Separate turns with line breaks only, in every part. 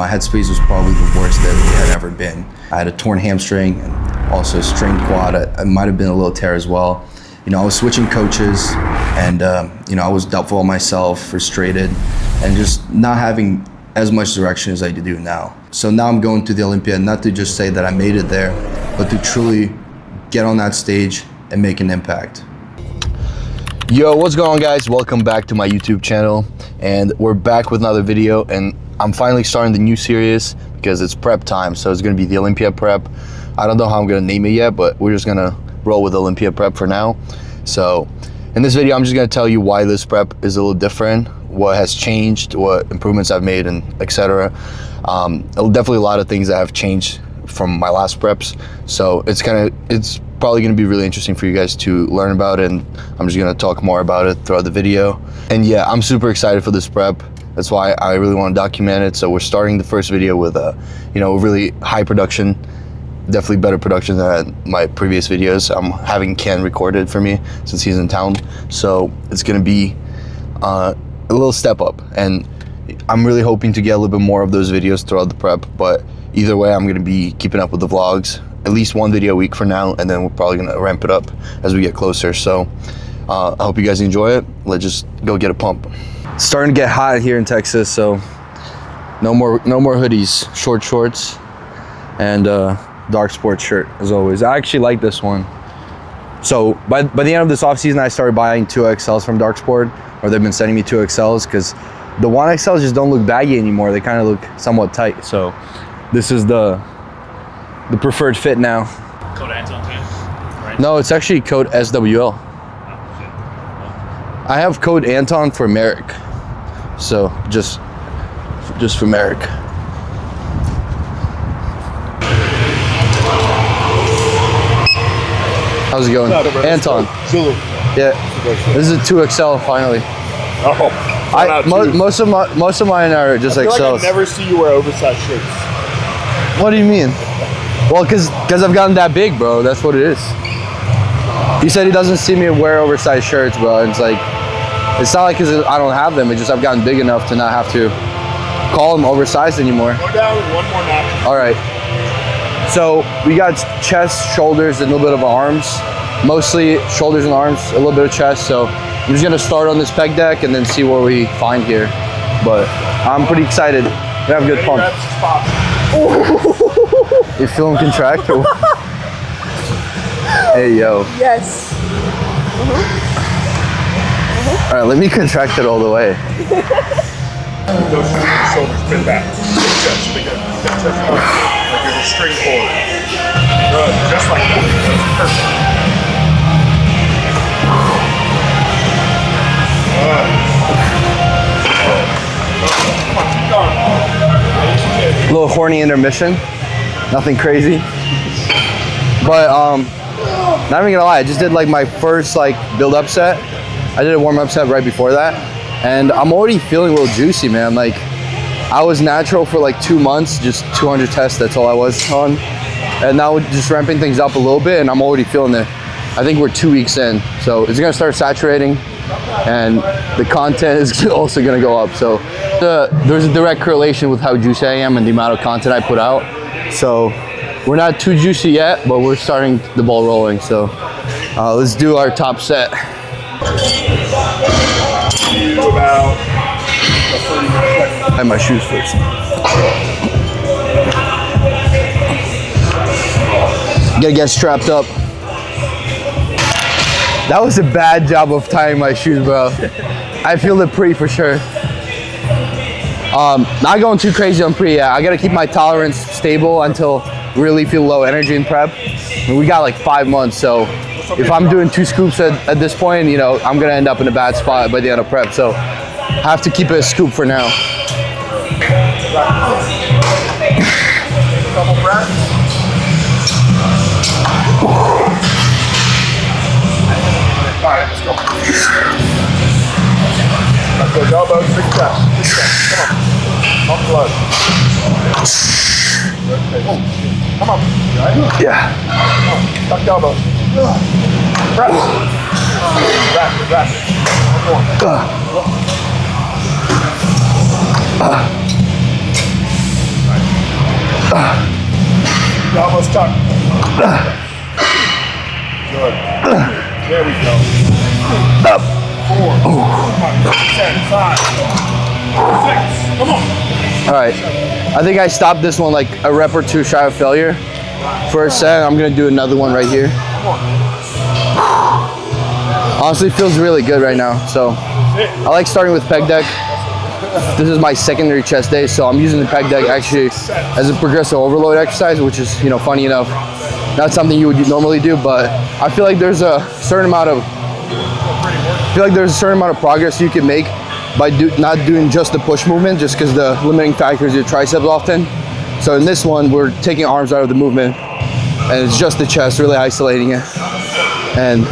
My headspace was probably the worst that it had ever been. I had a torn hamstring and also a strained quad. It might have been a little tear as well. You know, I was switching coaches and, you know, I was doubtful of myself, frustrated, and just not having as much direction as I do now. So now I'm going to the Olympia, not to just say that I made it there, but to truly get on that stage and make an impact. Yo, what's going on, guys? Welcome back to my YouTube channel, and we're back with another video, and I'm finally starting the new series because it's prep time. So it's gonna be the Olympia prep. I don't know how I'm gonna name it yet, but we're just gonna roll with Olympia prep for now. So in this video, I'm just gonna tell you why this prep is a little different, what has changed, what improvements I've made, and etc. Definitely a lot of things that have changed from my last preps. So it's probably going to be really interesting for you guys to learn about it, and I'm just going to talk more about it throughout the video. And yeah, I'm super excited for this prep. That's why I really want to document it. So we're starting the first video with a really high production, definitely better production than my previous videos. I'm having Ken recorded for me since he's in town, so it's going to be a little step up, and I'm really hoping to get a little bit more of those videos throughout the prep. But either way, I'm going to be keeping up with the vlogs, at least one video a week for now, and then we're probably gonna ramp it up as we get closer. So I hope you guys enjoy it. Let's just go get a pump. It's starting to get hot here in Texas, so no more hoodies, short shorts, and dark sports shirt as always. I actually like this one. So by the end of this off season, I started buying 2XLs from Dark Sport, or they've been sending me 2XLs because the 1XLs just don't look baggy anymore. They kind of look somewhat tight. So this is the preferred fit now.
Code Anton too, right?
No, it's actually code SWL. I have code Anton for Marek. So just for Marek. How's it going? Anton.
Zulu.
Yeah. This is a 2XL finally.
Oh.
Most of mine are just
I feel
XLs.
like I never see you wear oversized shirts.
What do you mean? Well, cause I've gotten that big, bro. That's what it is. He said he doesn't see me wear oversized shirts, bro. It's like, it's not like cause I don't have them. It's just I've gotten big enough to not have to call them oversized anymore.
Go down with one more nap.
All right. So we got chest, shoulders, and a little bit of arms. Mostly shoulders and arms, a little bit of chest. So I'm just gonna start on this pec deck and then see what we find here. But I'm pretty excited. We have a good pump. You feeling contract? Or Hey, yo.
Yes.
All right, let me contract it all the way.
Those shoulders pin back. Big chest, big chest. Like you're just straight forward. Good, just like that. That's perfect. Come on, keep going.
A little horny intermission. Nothing crazy. But not even gonna lie, I just did like my first like build up set. I did a warm up set right before that, and I'm already feeling a little juicy, man. Like I was natural for like 2 months, just 200 tests, that's all I was on. And now we're just ramping things up a little bit, and I'm already feeling it. I think we're 2 weeks in, so it's gonna start saturating, and the content is also gonna go up. So there's a direct correlation with how juicy I am and the amount of content I put out. So we're not too juicy yet, but we're starting the ball rolling. So let's do our top set.
About
I have my shoes first. Gotta get strapped up. That was a bad job of tying my shoes, bro. I feel the pre for sure. Not going too crazy on pre yet. I gotta keep my tolerance stable until really feel low energy in prep. And we got like 5 months, so if I'm doing 2 scoops at this point, you know, I'm gonna end up in a bad spot by the end of prep. So I have to keep it a scoop for now.
couple breaths. All right, let's go. Let's go, elbows, big chest. Big chest. Come on. Pump blood. Come on. You right?
Yeah.
Come on. Tuck elbows. Press. Rapid, rapid. One more. stuck. Good. There we go. 4, 10, 5, 6. Come on.
All right. I think I stopped this one like a rep or two shy of failure. First set, I'm gonna do another one right here. Honestly, feels really good right now. So I like starting with pec deck. This is my secondary chest day, so I'm using the pec deck actually as a progressive overload exercise, which is, funny enough, not something you would normally do, but I feel like there's a certain amount of progress you can make by not doing just the push movement, just because the limiting factor is your triceps often. So in this one, we're taking arms out of the movement, and it's just the chest, really isolating it. And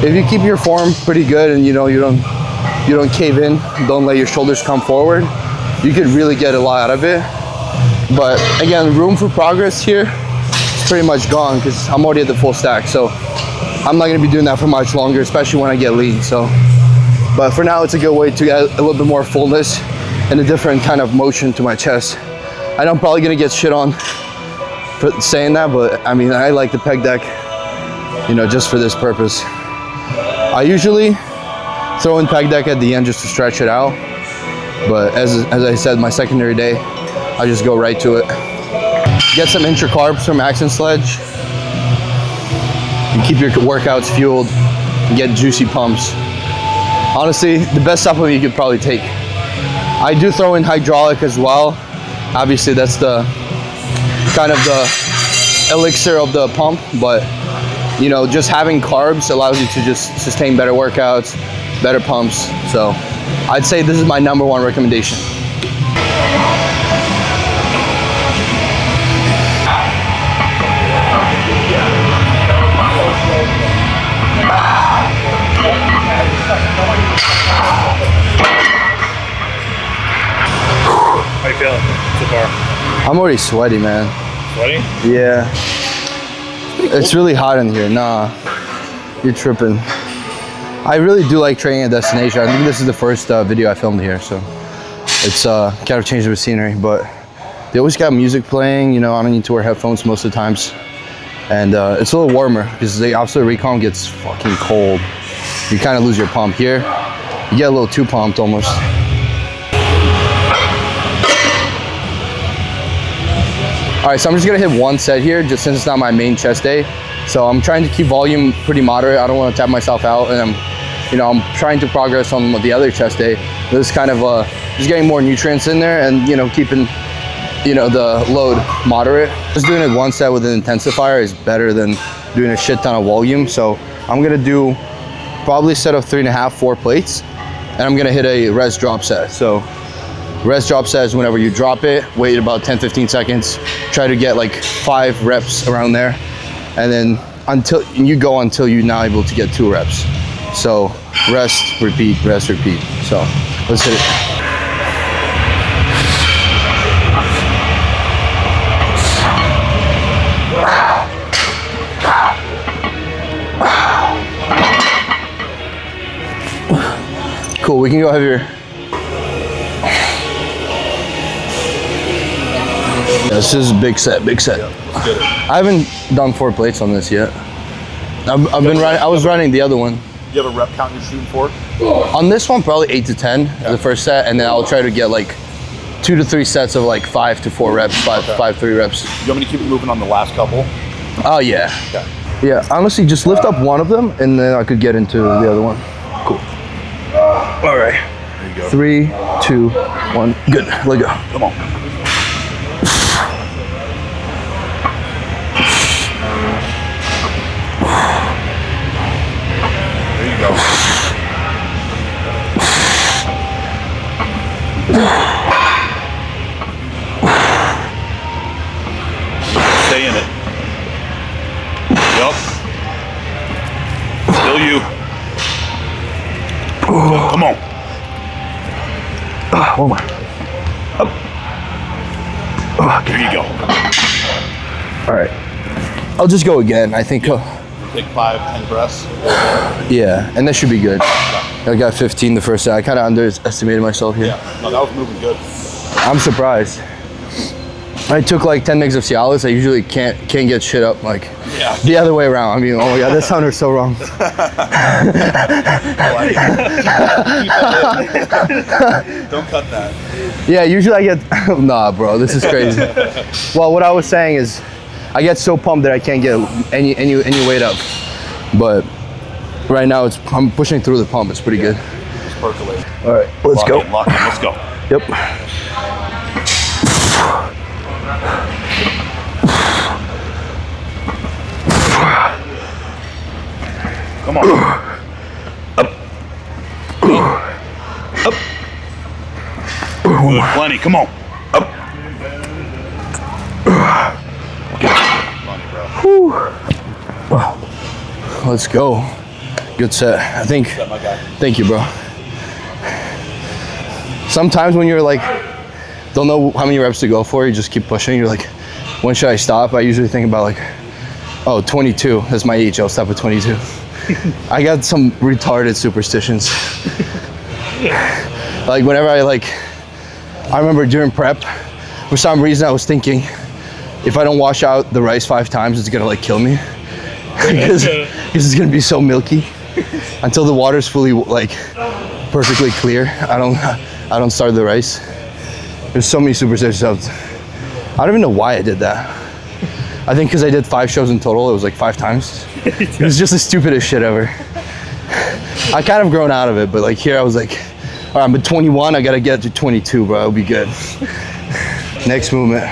if you keep your form pretty good, and you don't cave in, don't let your shoulders come forward, you could really get a lot out of it. But again, room for progress here is pretty much gone because I'm already at the full stack. So I'm not gonna be doing that for much longer, especially when I get lean. But for now, it's a good way to get a little bit more fullness and a different kind of motion to my chest. I know I'm probably gonna get shit on for saying that, but I mean, I like the pec deck, just for this purpose. I usually throw in pec deck at the end just to stretch it out, but as I said, my secondary day, I just go right to it. Get some intra-carbs from Action Sledge. You keep your workouts fueled and get juicy pumps. Honestly, the best supplement you could probably take. I do throw in hydraulic as well. Obviously, that's the kind of the elixir of the pump, but just having carbs allows you to just sustain better workouts, better pumps. So I'd say this is my #1 recommendation.
How you feeling so far?
I'm already sweaty, man.
Sweaty?
Yeah. It's really hot in here. Nah, you're tripping. I really do like training at destination. I think this is the first video I filmed here, so it's kind of changed the scenery. But they always got music playing. I don't need to wear headphones most of the times, and it's a little warmer because the absolute recon gets fucking cold. You kind of lose your pump here. You get a little too pumped almost. All right, so I'm just gonna hit one set here, just since it's not my main chest day. So I'm trying to keep volume pretty moderate. I don't want to tap myself out, and I'm trying to progress on the other chest day. This is kind of just getting more nutrients in there, and keeping the load moderate. Just doing it one set with an intensifier is better than doing a shit ton of volume. So I'm gonna do probably a set of 3.5, 4 plates, and I'm gonna hit a rest drop set. So rest drop set is whenever you drop it, wait about 10-15 seconds, try to get like 5 reps around there, and then until you're now able to get 2 reps. So rest, repeat, rest, repeat. So let's hit it. Cool, we can go heavier. This is a big set, big set. I haven't done 4 plates on this yet. I was running the other one.
Do you have a rep count you're shooting for?
On this one, probably 8 to 10 the first set, and then I'll try to get like 2 to 3 sets of like 5 to 4 reps, 3 reps.
You want me to keep moving on the last couple?
Oh yeah.
Okay.
Yeah, honestly, just lift up one of them, and then I could get into the other one. Cool. All right.
There you go.
3, 2, 1. Good. Let go.
Come on. There you go. Stay in it. Yup. Still you. Come on.
One more. Up.
There you go.
All right. I'll just go again. I think.
Take 5-10 breaths.
Yeah, and that should be good. I got 15 the first set. I kind of underestimated myself here.
Yeah. No, that was moving good.
I'm surprised. I took like 10 mgs of Cialis. I usually can't get shit up like the other way around. I mean, oh my god, that sounded so wrong.
Don't cut that.
Yeah, usually I get nah, bro, this is crazy. Well, what I was saying is, I get so pumped that I can't get any weight up. But right now, I'm pushing through the pump. It's pretty good.
Just percolate.
All right, let's go.
Lock in. Let's go.
Yep.
Come on. Up. Up. Good. Plenty. Come on. Up.
Whew. Let's go. Good set. I think. Thank you, bro. Sometimes when you're like, don't know how many reps to go for, you just keep pushing. You're like, when should I stop? I usually think about like, oh, 22. That's my age. I'll stop at 22. I got some retarded superstitions. Like whenever I remember during prep, for some reason I was thinking, if I don't wash out the rice 5 times, it's gonna like kill me. because it's gonna be so milky. Until the water's fully like perfectly clear, I don't start the rice. There's so many superstitions. I don't even know why I did that. I think because I did 5 shows in total, it was like 5 times. It was just the stupidest shit ever. I kind of grown out of it, but like here I was like, all right, I'm at 21, I gotta get to 22, bro, it'll be good. Next movement.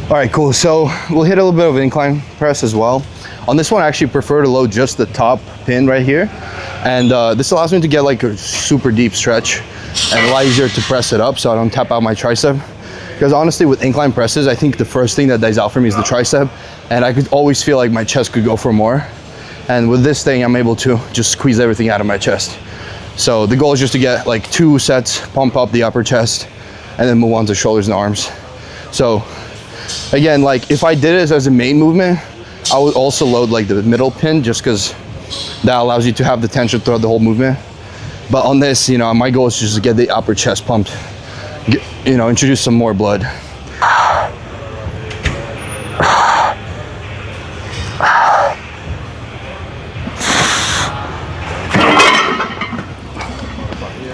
All right, cool, so we'll hit a little bit of incline press as well. On this one, I actually prefer to load just the top pin right here. And this allows me to get like a super deep stretch and a lot easier to press it up so I don't tap out my tricep. Because honestly, with incline presses, I think the first thing that dies out for me is the tricep. And I could always feel like my chest could go for more. And with this thing, I'm able to just squeeze everything out of my chest. So the goal is just to get like 2 sets, pump up the upper chest, and then move on to shoulders and arms. So again, like if I did it as a main movement, I would also load like the middle pin just because that allows you to have the tension throughout the whole movement. But on this, you know, my goal is just to get the upper chest pumped. You know, introduce some more blood.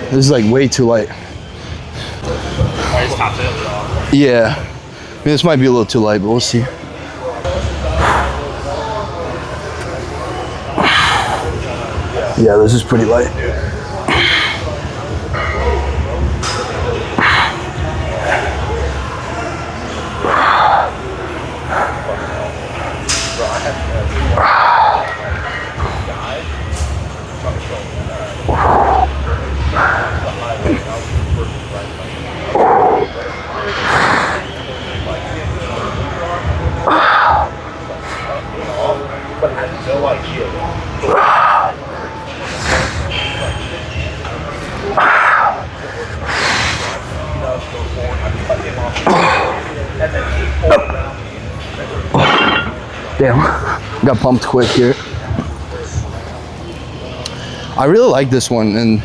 This is like way too light.
I just topped it.
Yeah, I mean, this might be a little too light, but we'll see. Yeah, this is pretty light. Damn, got pumped quick here. I really like this one, and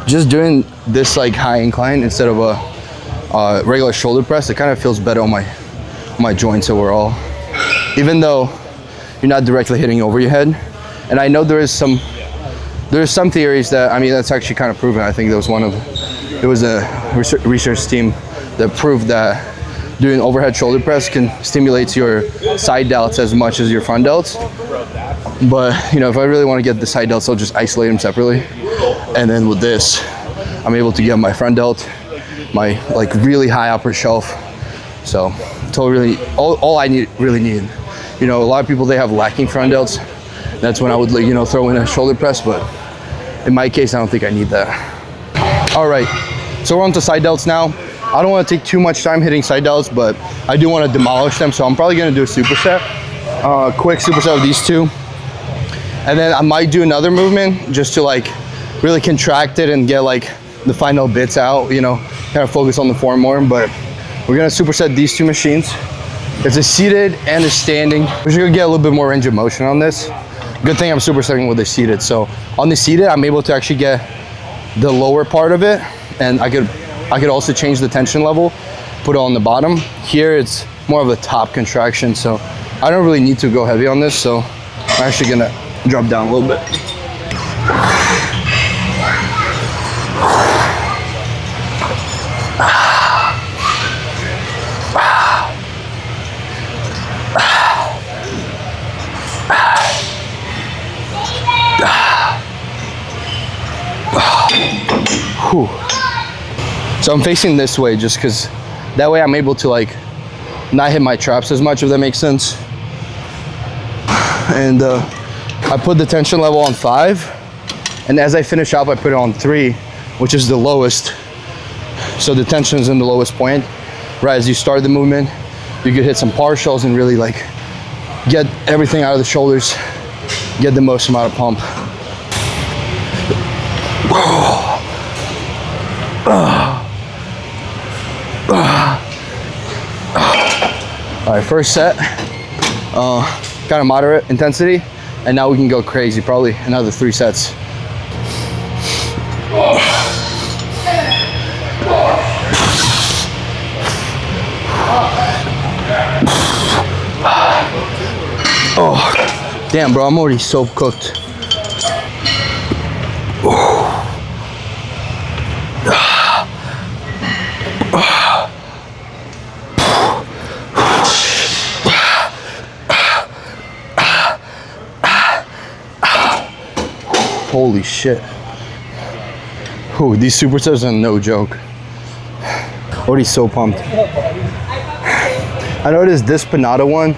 just doing this like high incline instead of a regular shoulder press, it kind of feels better on my joints overall. Even though you're not directly hitting over your head, and I know there's some theories that, I mean, that's actually kind of proven. I think there was a research team that proved that doing overhead shoulder press can stimulate your side delts as much as your front delts. But you know, if I really want to get the side delts, I'll just isolate them separately. And then with this, I'm able to get my front delt, my like really high upper shelf. So totally all I really need. You know, a lot of people, they have lacking front delts. That's when I would, you know, throw in a shoulder press, but in my case, I don't think I need that. All right, so we're on to side delts now. I don't want to take too much time hitting side delts, but I do want to demolish them. So I'm probably going to do a superset, quick superset of these 2. And then I might do another movement just to like really contract it and get like the final bits out, you know, kind of focus on the form more. But we're going to superset these 2 machines. It's a seated and a standing. We're just going to get a little bit more range of motion on this. Good thing I'm supersetting with the seated. So on the seated, I'm able to actually get the lower part of it, and I could also change the tension level put it on the bottom. Here it's more of a top contraction, so I don't really need to go heavy on this, so I'm actually gonna drop down a little bit. Whew. So I'm facing this way just because that way I'm able to like not hit my traps as much, if that makes sense. And I put the tension level on 5, and as I finish up I put it on 3, which is the lowest. So the tension is in the lowest point. Right as you start the movement, you could hit some partials and really like get everything out of the shoulders, get the most amount of pump. All right, first set, kind of moderate intensity, and now we can go crazy, probably another 3 sets. Oh, damn, bro, I'm already so cooked. Holy shit. Ooh, these supersets are no joke. Already so pumped. I noticed this Panada one,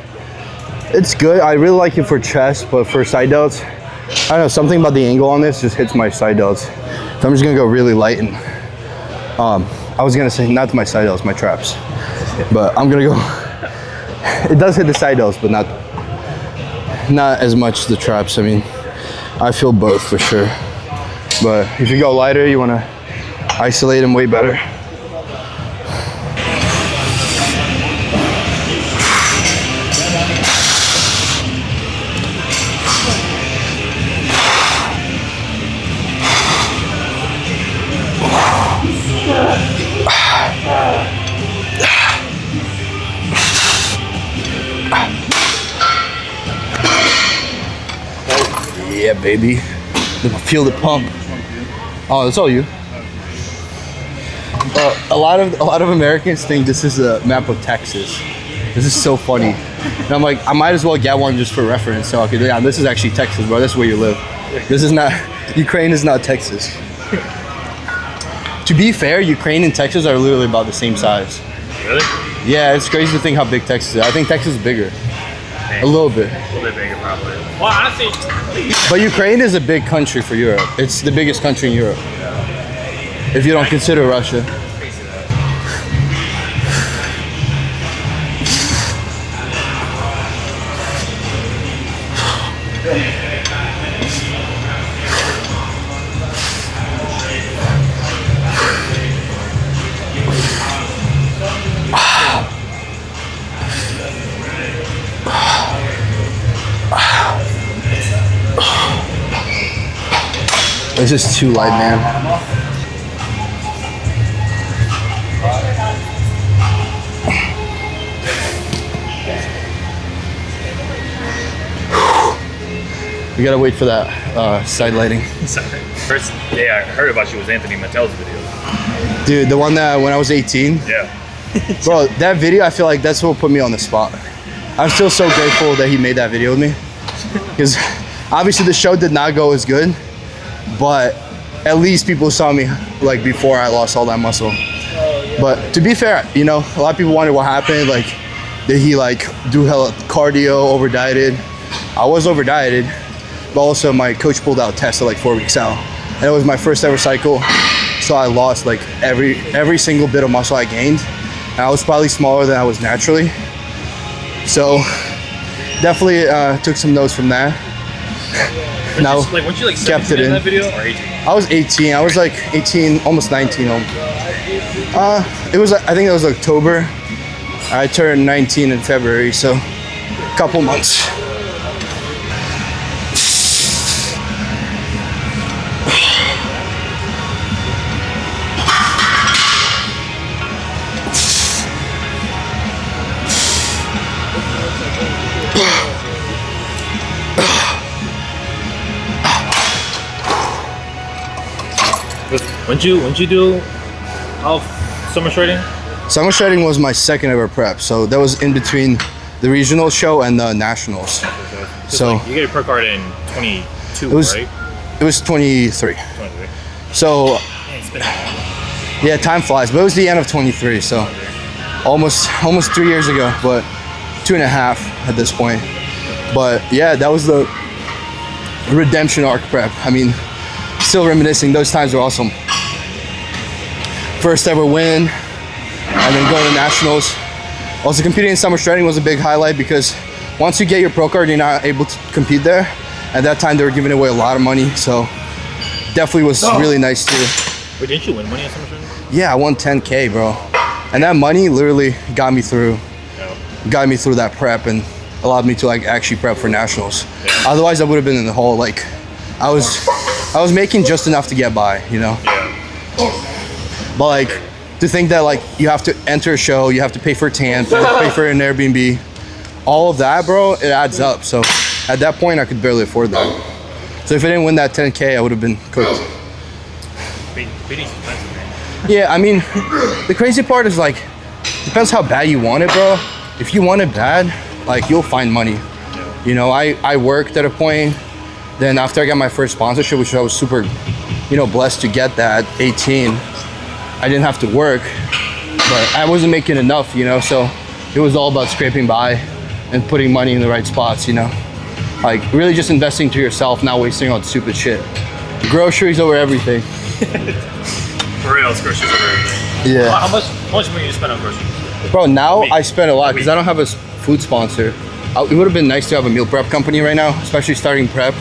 it's good. I really like it for chest, but for side delts, I don't know, something about the angle on this just hits my side delts. So I'm just gonna go really light and, I was gonna say not to my side delts, my traps. But I'm gonna go, it does hit the side delts, but not as much the traps. I mean, I feel both for sure. But if you go lighter, you wanna isolate them way better. Yeah, baby. Feel the pump. Oh, that's all you. A lot of Americans think this is a map of Texas. This is so funny. And I'm like, I might as well get one just for reference. So okay, yeah, this is actually Texas, bro. That's where you live. This is not, Ukraine is not Texas. To be fair, Ukraine and Texas are literally about the same size.
Really?
Yeah, it's crazy to think how big Texas is. I think Texas is bigger. A little bit.
A little bit bigger, probably. Well, honestly,
but Ukraine is a big country for Europe. It's the biggest country in Europe. If you don't consider Russia. It's just too light, man. We gotta wait for that side lighting.
sorry. First day I heard about you was Anthony Mattel's video.
Dude, the one that when I was 18?
Yeah.
Bro, that video, I feel like that's what put me on the spot. I'm still so grateful that he made that video with me. Because obviously the show did not go as good, but at least people saw me like before I lost all that muscle. But to be fair, you know, a lot of people wonder what happened. Like, did he like do hella cardio, over dieted? I was over dieted, but also my coach pulled out tests at like 4 weeks out. And it was my first ever cycle. So I lost like every single bit of muscle I gained. And I was probably smaller than I was naturally. So definitely took some notes from that. Now,
weren't you like
kept it in
that video or 18?
I was 18. I was like 18, almost 19. It was, I think it was October. I turned 19 in February, so a couple months.
When'd you do summer shredding?
Summer shredding was my second ever prep, so that was in between the regional show and the nationals. So
like, you get your pro card in 22, right?
It was 23.
23.
So
Man, it's been
yeah, time flies, but it was the end of 23, so almost 3 years ago, but 2.5 at this point. But yeah, that was the redemption arc prep. I mean, still reminiscing, those times were awesome. First ever win, and then going to nationals. Also competing in summer shredding was a big highlight because once you get your pro card, you're not able to compete there. At that time, they were giving away a lot of money, so definitely was really nice too.
Wait, didn't you win money at summer shredding?
Yeah, I won 10K, bro. And that money literally got me through that prep and allowed me to like actually prep for nationals.
Yeah.
Otherwise, I would have been in the hole. Like, I was making just enough to get by, you know.
Yeah.
But like, to think that like you have to enter a show, you have to pay for a tent, pay for an Airbnb, all of that, bro, it adds up. So at that point, I could barely afford that. So if I didn't win that 10K, I would have been cooked.
Competing's expensive, man.
Yeah, I mean, the crazy part is like, depends how bad you want it, bro. If you want it bad, like you'll find money. You know, I worked at a point, then after I got my first sponsorship, which I was super, you know, blessed to get that at 18, I didn't have to work, but I wasn't making enough, you know, so it was all about scraping by and putting money in the right spots, you know. Like really just investing to yourself, not wasting on stupid shit. Groceries over everything.
For real, it's groceries over everything.
Yeah.
How much money you spend on groceries?
Bro, now I spend a lot because I don't have a food sponsor. It would have been nice to have a meal prep company right now, especially starting prep,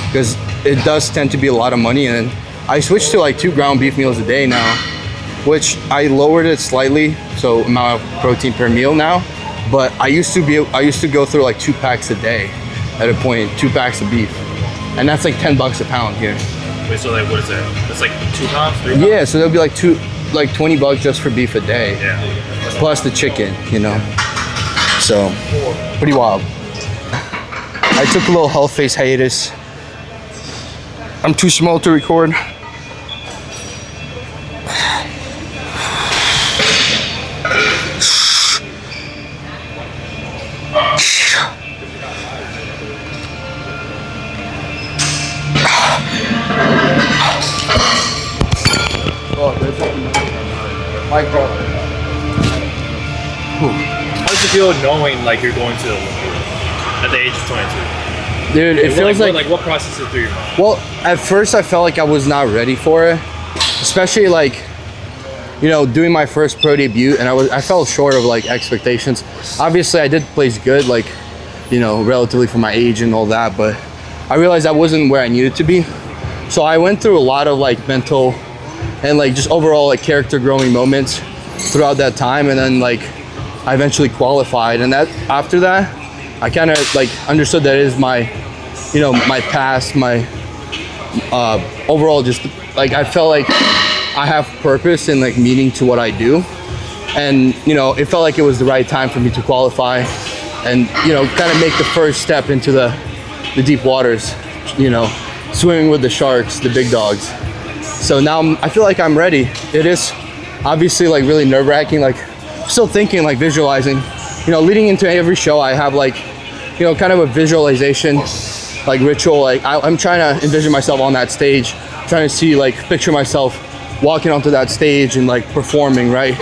because it does tend to be a lot of money. And I switched to like 2 ground beef meals a day now, which I lowered it slightly, so amount of protein per meal now. But I used to go through like 2 packs a day at a point, 2 packs of beef, and that's like $10 a pound here.
Wait, so like what is that? That's like 2 pounds, 3 pounds?
Yeah, so that'll be like $20 just for beef a day.
Yeah.
Plus the chicken, you know. So pretty wild. I took a little health phase hiatus. I'm too small to record.
How does it feel knowing like you're going to the Olympia at the age of 22?
Dude, it feels
like what processes through your mind?
Well, at first I felt like I was not ready for it, especially like, you know, doing my first pro debut, and I fell short of like expectations. Obviously I did place good, like, you know, relatively for my age and all that, but I realized I wasn't where I needed to be. So I went through a lot of like mental and like just overall like character growing moments throughout that time, and then like I eventually qualified, and that after that I kind of like understood that it is my, you know, my past, my overall just like I felt like I have purpose and like meaning to what I do, and you know it felt like it was the right time for me to qualify and, you know, kind of make the first step into the deep waters, you know, swimming with the sharks, the big dogs. So now I feel like I'm ready. It is obviously like really nerve-wracking, like still thinking, like visualizing, you know, leading into every show I have like, you know, kind of a visualization like ritual. Like I'm trying to envision myself on that stage, trying to see, like picture myself walking onto that stage and like performing, right?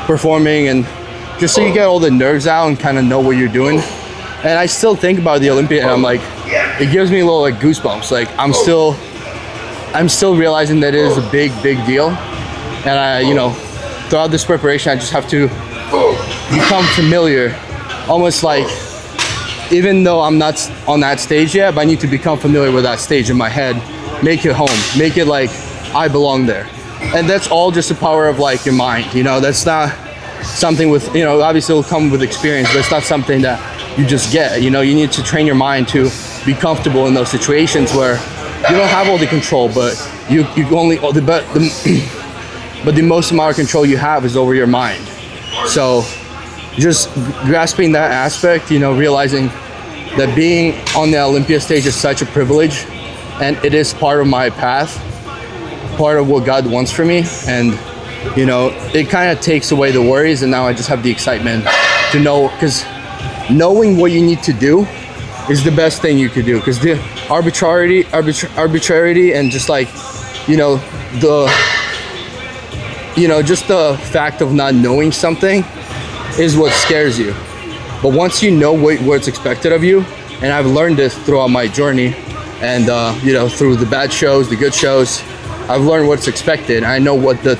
Performing, and just so you get all the nerves out and kind of know what you're doing. And I still think about the Olympia and I'm like, it gives me a little like goosebumps. Like I'm still realizing that it is a big deal. And I, you know, throughout this preparation, I just have to become familiar, almost like, even though I'm not on that stage yet, but I need to become familiar with that stage in my head, make it home, make it like I belong there. And that's all just the power of like your mind, you know. That's not something with, you know, obviously it'll come with experience, but it's not something that you just get, you know. You need to train your mind to be comfortable in those situations where you don't have all the control, but you only, but the most amount of control you have is over your mind. So just grasping that aspect, you know, realizing that being on the Olympia stage is such a privilege, and it is part of my path. part of what God wants for me, and you know, it kind of takes away the worries, and now I just have the excitement to know, because knowing what you need to do is the best thing you could do, because the arbitrarity and just like, you know, just the fact of not knowing something is what scares you. But once you know what's expected of you, and I've learned this throughout my journey, and you know, through the bad shows, the good shows, I've learned what's expected. I know what the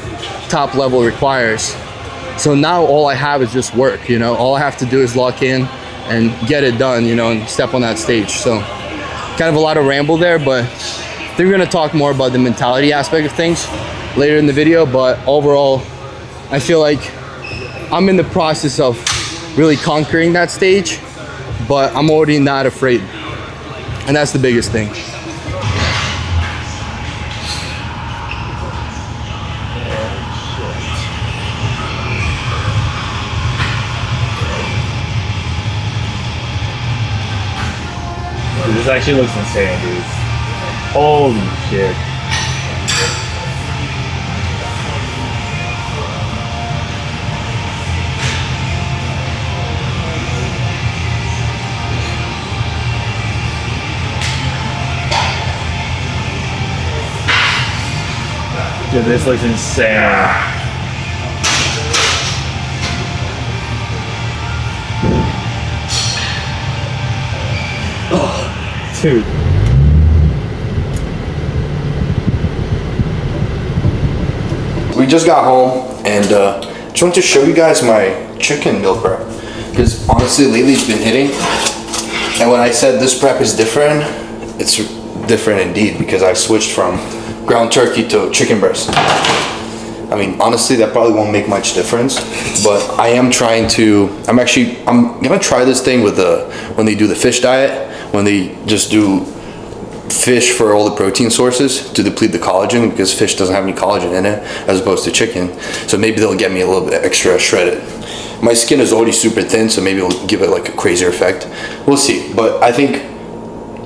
top level requires. So now all I have is just work, you know. All I have to do is lock in and get it done, you know, and step on that stage. So kind of a lot of ramble there, but I think we're gonna talk more about the mentality aspect of things later in the video. But overall, I feel like I'm in the process of really conquering that stage, but I'm already not afraid. And that's the biggest thing.
Dude, this actually looks insane, dude. Holy shit. Dude, this looks insane. Dude.
We just got home, and just want to show you guys my chicken meal prep, because honestly lately it's been hitting. And when I said this prep is different, it's different indeed, because I switched from ground turkey to chicken breast. I mean, honestly, that probably won't make much difference, but I am trying to, I'm gonna try this thing with when they do the fish diet, when they just do fish for all the protein sources to deplete the collagen, because fish doesn't have any collagen in it as opposed to chicken. So maybe they'll get me a little bit extra shredded. My skin is already super thin, so maybe it'll give it like a crazier effect. We'll see, but I think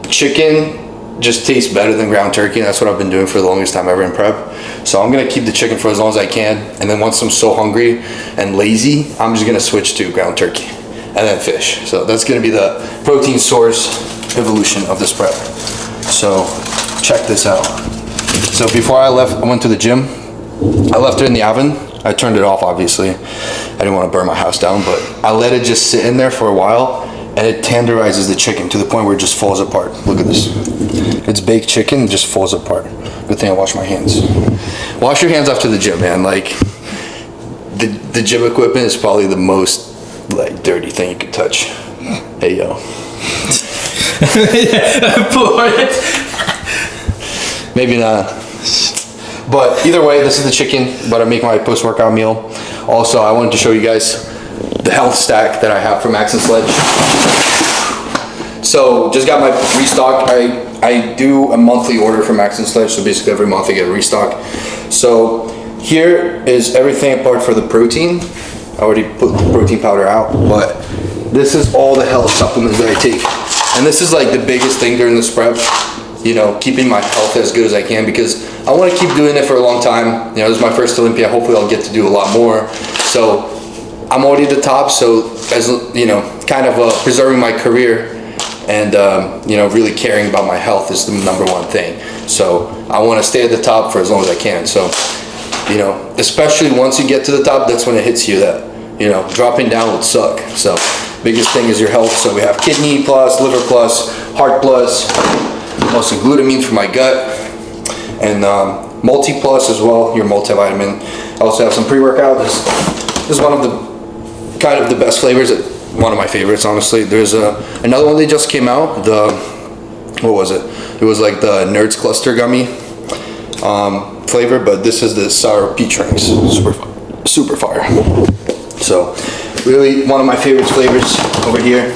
chicken just tastes better than ground turkey, and that's what I've been doing for the longest time ever in prep. So I'm gonna keep the chicken for as long as I can, and then once I'm so hungry and lazy, I'm just gonna switch to ground turkey and then fish. So that's gonna be the protein source evolution of this prep. So check this out. So before I left, I went to the gym. I left it in the oven. I turned it off, obviously. I didn't want to burn my house down, but I let it just sit in there for a while, and it tenderizes the chicken to the point where it just falls apart. Look at this. It's baked chicken, it just falls apart. Good thing I wash my hands. Wash your hands after the gym, man. Like, the gym equipment is probably the most like dirty thing you could touch. Hey, yo. Maybe not. But either way, this is the chicken, but I make my post-workout meal. Also, I wanted to show you guys the health stack that I have from Max and Sledge. So just got my restock. I do a monthly order from Max and Sledge, so basically every month I get a restock. So here is everything apart for the protein. I already put the protein powder out, but this is all the health supplements that I take. And this is like the biggest thing during this prep, you know, keeping my health as good as I can, because I want to keep doing it for a long time. You know, this is my first Olympia. Hopefully I'll get to do a lot more. So I'm already at the top, so as you know, kind of preserving my career and you know, really caring about my health is the #1 thing. So I want to stay at the top for as long as I can. So, you know, especially once you get to the top, that's when it hits you that, you know, dropping down would suck. So biggest thing is your health. So we have kidney plus, liver plus, heart plus, also glutamine for my gut, and multi plus as well, your multivitamin. I also have some pre-workout. This is one of the kind of the best flavors, one of my favorites, honestly. There's another one that just came out, what was it? It was like the Nerds Cluster Gummy flavor, but this is the sour peach rings, super fire. So really one of my favorite flavors over here.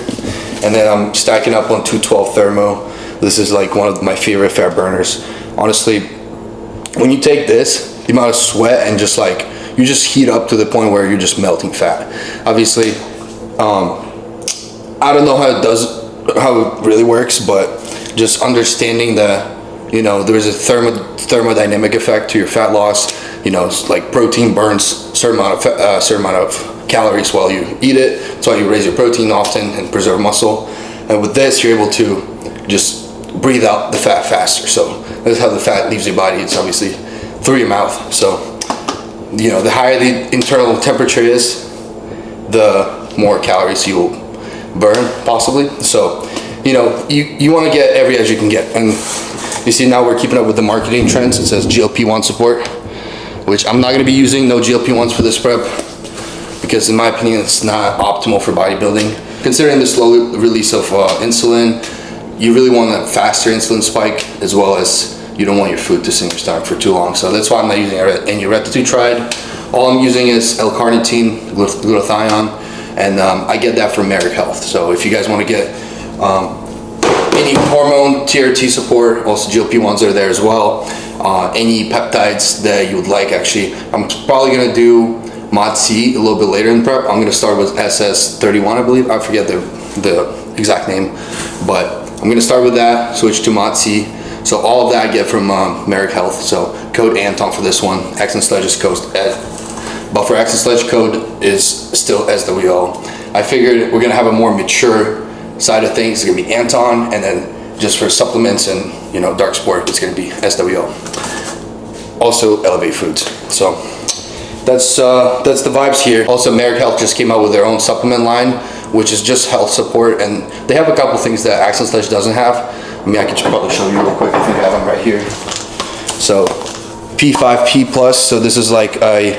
And then I'm stacking up on 212 Thermo. This is like one of my favorite fat burners. Honestly, when you take this, the amount of sweat and just like, you just heat up to the point where you're just melting fat. Obviously, I don't know how it really works, but just understanding the You know, there's a thermodynamic effect to your fat loss. You know, it's like protein burns certain amount of calories while you eat it. That's why you raise your protein often and preserve muscle. And with this, you're able to just breathe out the fat faster. So that's how the fat leaves your body. It's obviously through your mouth. So, you know, the higher the internal temperature is, the more calories you will burn, possibly. So, you know, you want to get every edge you can get. And you see now we're keeping up with the marketing trends. It says GLP-1 support, which I'm not going to be using. No GLP-1s for this prep, because in my opinion, it's not optimal for bodybuilding. Considering the slow release of insulin, you really want a faster insulin spike, as well as you don't want your food to sink your stomach for too long. So that's why I'm not using any retatrutide. All I'm using is L-carnitine, glutathione, and I get that from Marek Health. So if you guys want to get any hormone TRT support, also GLP-1s are there as well. Any peptides that you would like, actually, I'm probably gonna do MOD-C a little bit later in prep. I'm gonna start with SS31, I believe. I forget the exact name, but I'm gonna start with that, switch to MOD-C. So all of that I get from Marek Health. So code Anton for this one. X and Sledge is code Ed. But for X and Sledge, code is still SWO. I figured we're gonna have a more mature side of things. It's gonna be Anton, and then just for supplements and, you know, dark sport, it's gonna be SWO. Also Elevate Foods. So that's the vibes here. Also, Marek Health just came out with their own supplement line, which is just health support, and they have a couple things that X and Sledge doesn't have. I mean, I can probably show you real quick. I think I have them right here. So P5P plus. So this is like a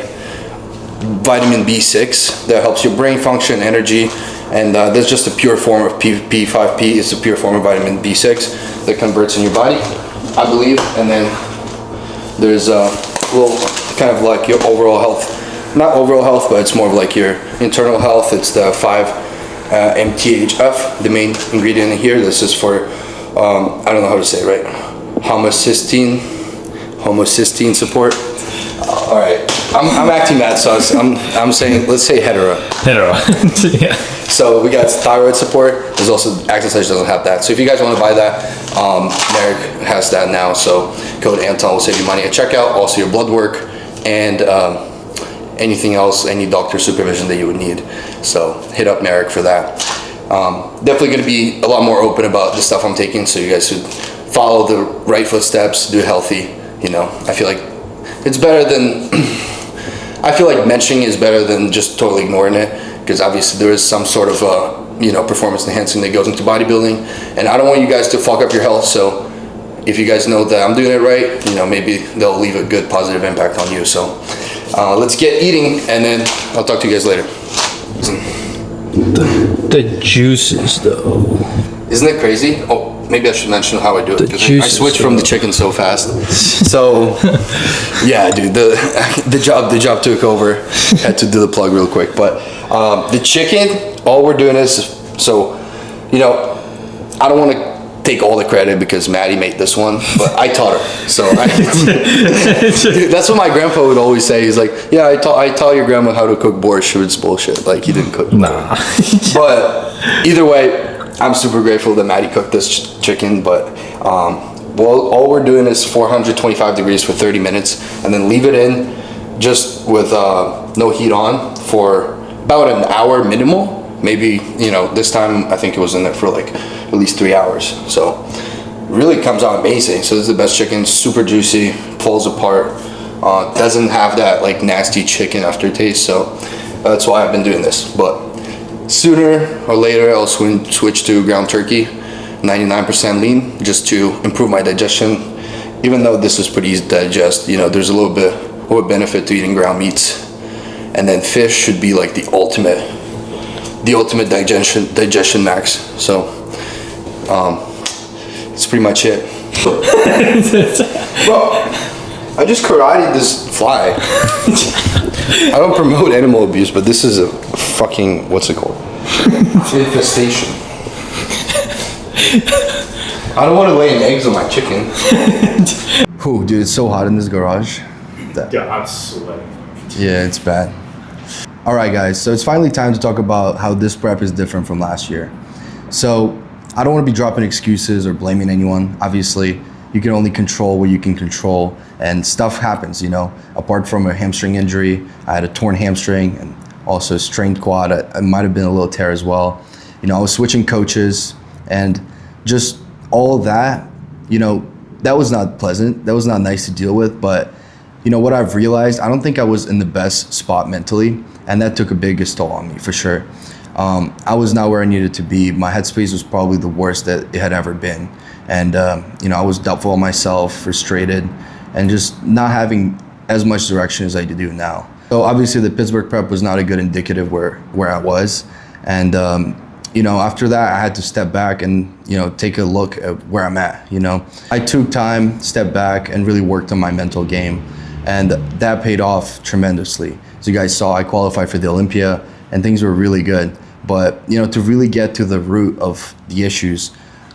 vitamin B6 that helps your brain function, energy, and that's just a pure form of P5P. It's a pure form of vitamin B6 that converts in your body, I believe. And then there's a little kind of like your overall health, not overall health, but it's more of like your internal health. It's the 5-MTHF, the main ingredient in here. This is for I don't know how to say it right, homocysteine support. All right, I'm acting mad sauce. I'm saying, let's say hetero.
Yeah.
So we got thyroid support. There's also X and Sledge doesn't have that. So if you guys want to buy that, Marek has that now. So code Anton will save you money at checkout. Also your blood work and anything else, any doctor supervision that you would need. So hit up Marek for that. Definitely going to be a lot more open about the stuff I'm taking, so you guys should follow the right footsteps, do it healthy. You know, I feel like it's better than I feel like mentioning is better than just totally ignoring it, because obviously there is some sort of you know, performance enhancing that goes into bodybuilding, and I don't want you guys to fuck up your health. So if you guys know that I'm doing it right, you know, maybe they'll leave a good positive impact on you. So let's get eating, and then I'll talk to you guys later.
The juices, though.
Isn't it crazy? Oh, maybe I should mention how I do it, because I switched from the chicken so fast. So yeah, dude, the job took over. Had to do the plug real quick, but the chicken, all we're doing is, so, you know, I don't want to take all the credit because Maddie made this one, but I taught her. So dude, that's what my grandpa would always say. He's like, yeah, I taught your grandma how to cook borscht. It's bullshit. Like, he didn't cook.
Nah.
But either way, I'm super grateful that Maddie cooked this chicken. But well, all we're doing is 425 degrees for 30 minutes, and then leave it in just with no heat on for about an hour minimal. Maybe, you know, this time I think it was in there for like at least 3 hours. So really comes out amazing. So this is the best chicken, super juicy, pulls apart, doesn't have that like nasty chicken aftertaste. So that's why I've been doing this. But sooner or later I'll switch to ground turkey, 99% lean, just to improve my digestion. Even though this is pretty easy to digest, you know, there's a little bit of benefit to eating ground meats. And then fish should be like the ultimate digestion max. So that's pretty much it. Bro, I just karate'd this fly. I don't promote animal abuse, but this is a fucking, what's it called? Infestation. I don't want to lay eggs on my chicken. Whew, dude, it's so hot in this garage.
Yeah, I'm sweating.
Yeah, it's bad. All right, guys, so it's finally time to talk about how this prep is different from last year. So I don't want to be dropping excuses or blaming anyone. Obviously, you can only control what you can control, and stuff happens, you know. Apart from a hamstring injury, I had a torn hamstring and also a strained quad. I might have been a little tear as well. You know, I was switching coaches, and just all of that, you know, that was not pleasant. That was not nice to deal with. But, you know, what I've realized, I don't think I was in the best spot mentally, and that took a biggest toll on me for sure. I was not where I needed to be. My headspace was probably the worst that it had ever been. And, you know, I was doubtful of myself, frustrated, and just not having as much direction as I do now. So obviously the Pittsburgh prep was not a good indicative where I was. And, you know, after that, I had to step back and, you know, take a look at where I'm at, you know. I took time, stepped back, and really worked on my mental game. And that paid off tremendously. As you guys saw, I qualified for the Olympia, and things were really good. But, you know, to really get to the root of the issues,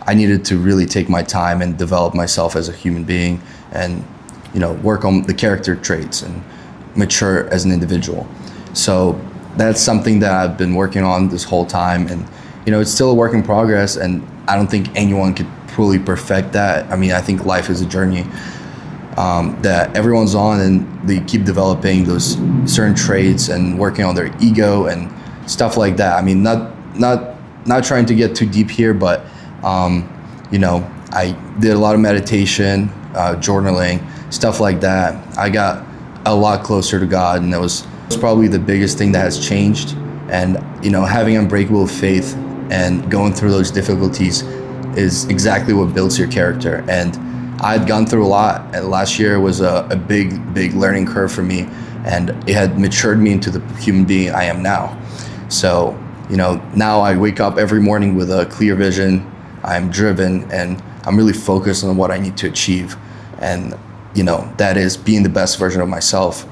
I needed to really take my time and develop myself as a human being and, you know, work on the character traits and mature as an individual. So that's something that I've been working on this whole time. And, you know, it's still a work in progress, and I don't think anyone could fully perfect that. I mean, I think life is a journey that everyone's on, and they keep developing those certain traits and working on their ego and stuff like that. I mean, not trying to get too deep here, but you know, I did a lot of meditation, journaling, stuff like that. I got a lot closer to God, and it was probably the biggest thing that has changed. And, you know, having unbreakable faith and going through those difficulties is exactly what builds your character. And I'd gone through a lot, and last year was a big learning curve for me, and it had matured me into the human being I am now. So, you know, now I wake up every morning with a clear vision. I'm driven, and I'm really focused on what I need to achieve. And, you know, that is being the best version of myself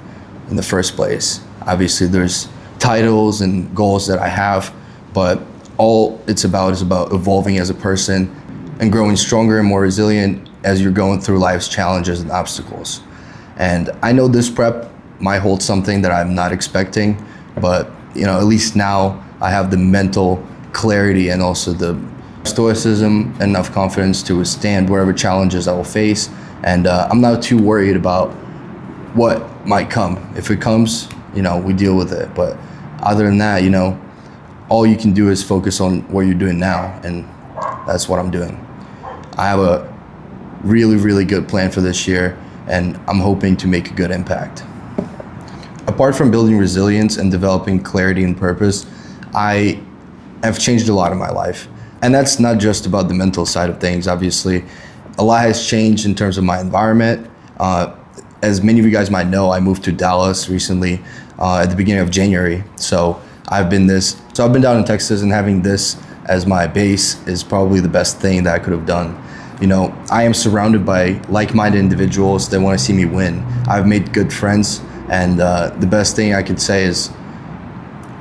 in the first place. Obviously, there's titles and goals that I have, but all it's about is about evolving as a person and growing stronger and more resilient as you're going through life's challenges and obstacles. And I know this prep might hold something that I'm not expecting, but, you know, at least now I have the mental clarity and also the stoicism, enough confidence to withstand whatever challenges I will face. And I'm not too worried about what might come. If it comes, you know, we deal with it. But other than that, you know, all you can do is focus on what you're doing now, and that's what I'm doing. I have a really good plan for this year, and I'm hoping to make a good impact. Apart from building resilience and developing clarity and purpose, I have changed a lot in my life. And that's not just about the mental side of things, obviously. A lot has changed in terms of my environment. As many of you guys might know, I moved to Dallas recently at the beginning of January. So I've been down in Texas, and having this as my base is probably the best thing that I could have done. You know, I am surrounded by like-minded individuals that want to see me win. I've made good friends, and the best thing I could say is,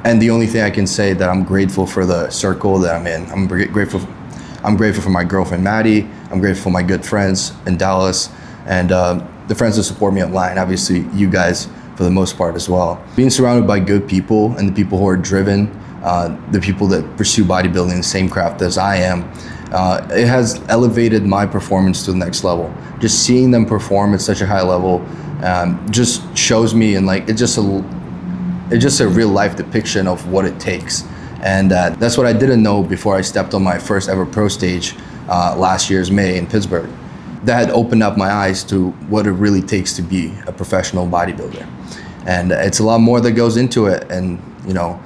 and the only thing I can say, that I'm grateful for the circle that I'm in. I'm grateful for my girlfriend, Maddie. I'm grateful for my good friends in Dallas, and the friends that support me online. Obviously, you guys, for the most part as well. Being surrounded by good people, and the people who are driven, the people that pursue bodybuilding, the same craft as I am, it has elevated my performance to the next level. Just seeing them perform at such a high level just shows me, and like, it's just a real life depiction of what it takes. And that's what I didn't know before I stepped on my first ever pro stage last year's May in Pittsburgh. That had opened up my eyes to what it really takes to be a professional bodybuilder. And it's a lot more that goes into it, and, you know,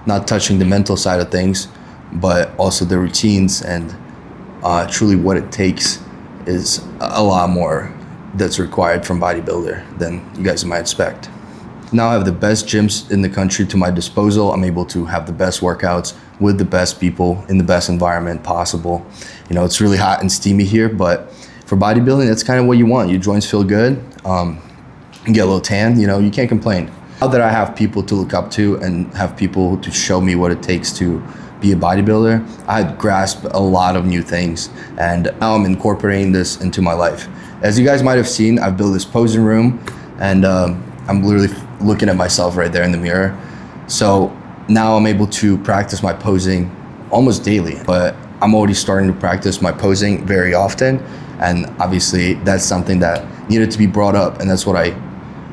not touching the mental side of things, but also the routines, and truly what it takes is a lot more that's required from bodybuilder than you guys might expect. Now I have the best gyms in the country to my disposal. I'm able to have the best workouts with the best people in the best environment possible. You know, it's really hot and steamy here, but for bodybuilding, that's kind of what you want. Your joints feel good, you get a little tan, you know, you can't complain. Now that I have people to look up to and have people to show me what it takes to be a bodybuilder, I grasped a lot of new things, and now I'm incorporating this into my life. As you guys might have seen, I've built this posing room, and I'm literally looking at myself right there in the mirror. So now I'm able to practice my posing almost daily, but I'm already starting to practice my posing very often. And obviously that's something that needed to be brought up. And that's what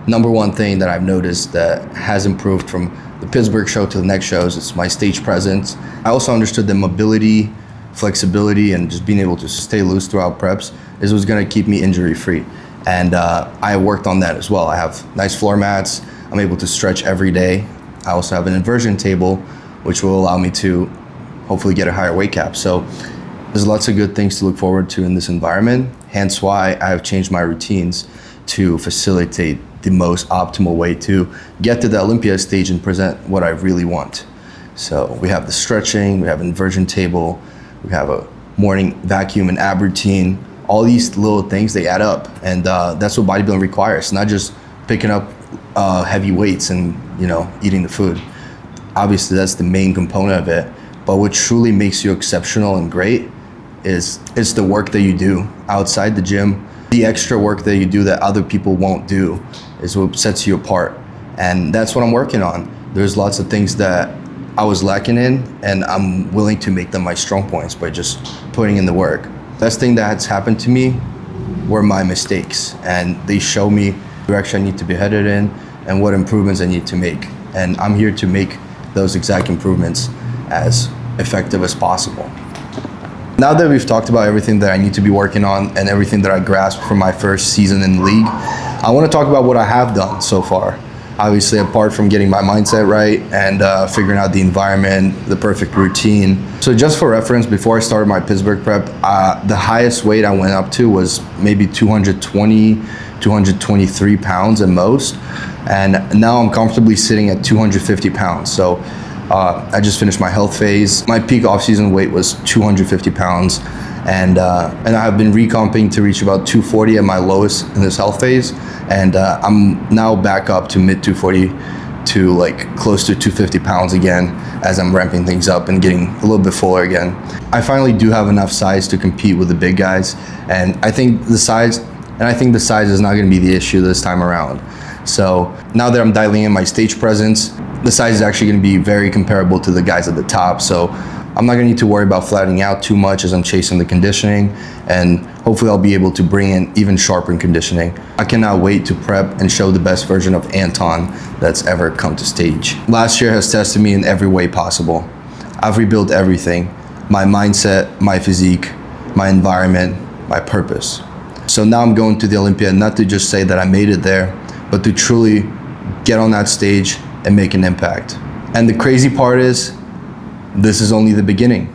number one thing that I've noticed that has improved from the Pittsburgh show to the next shows, it's my stage presence. I also understood that mobility, flexibility, and just being able to stay loose throughout preps is what's gonna keep me injury free. And I worked on that as well. I have nice floor mats. I'm able to stretch every day. I also have an inversion table, which will allow me to hopefully get a higher weight cap. So there's lots of good things to look forward to in this environment. Hence why I have changed my routines to facilitate the most optimal way to get to the Olympia stage and present what I really want. So we have the stretching, we have an inversion table, we have a morning vacuum and ab routine. All these little things, they add up, and that's what bodybuilding requires. Not just picking up heavy weights and eating the food. Obviously, that's the main component of it. But what truly makes you exceptional and great is the work that you do outside the gym. The extra work that you do that other people won't do is what sets you apart. And that's what I'm working on. There's lots of things that I was lacking in, and I'm willing to make them my strong points by just putting in the work. Best thing that's happened to me were my mistakes, and they show me the direction I need to be headed in and what improvements I need to make. And I'm here to make those exact improvements as effective as possible. Now that we've talked about everything that I need to be working on and everything that I grasped from my first season in the league, I want to talk about what I have done so far. Obviously, apart from getting my mindset right and figuring out the environment, the perfect routine. So just for reference, before I started my Pittsburgh prep, the highest weight I went up to was maybe 220, 223 pounds at most. And now I'm comfortably sitting at 250 pounds. So I just finished my health phase. My peak off-season weight was 250 pounds. And I've been recomping to reach about 240 at my lowest in this health phase. And I'm now back up to mid 240 to like close to 250 pounds again as I'm ramping things up and getting a little bit fuller again. I finally do have enough size to compete with the big guys. And I think the size is not gonna be the issue this time around. So now that I'm dialing in my stage presence, the size is actually gonna be very comparable to the guys at the top. So I'm not gonna need to worry about flattening out too much as I'm chasing the conditioning, and hopefully I'll be able to bring in even sharper conditioning. I cannot wait to prep and show the best version of Anton that's ever come to stage. Last year has tested me in every way possible. I've rebuilt everything: my mindset, my physique, my environment, my purpose. So now I'm going to the Olympia not to just say that I made it there, but to truly get on that stage and make an impact. And the crazy part is, this is only the beginning.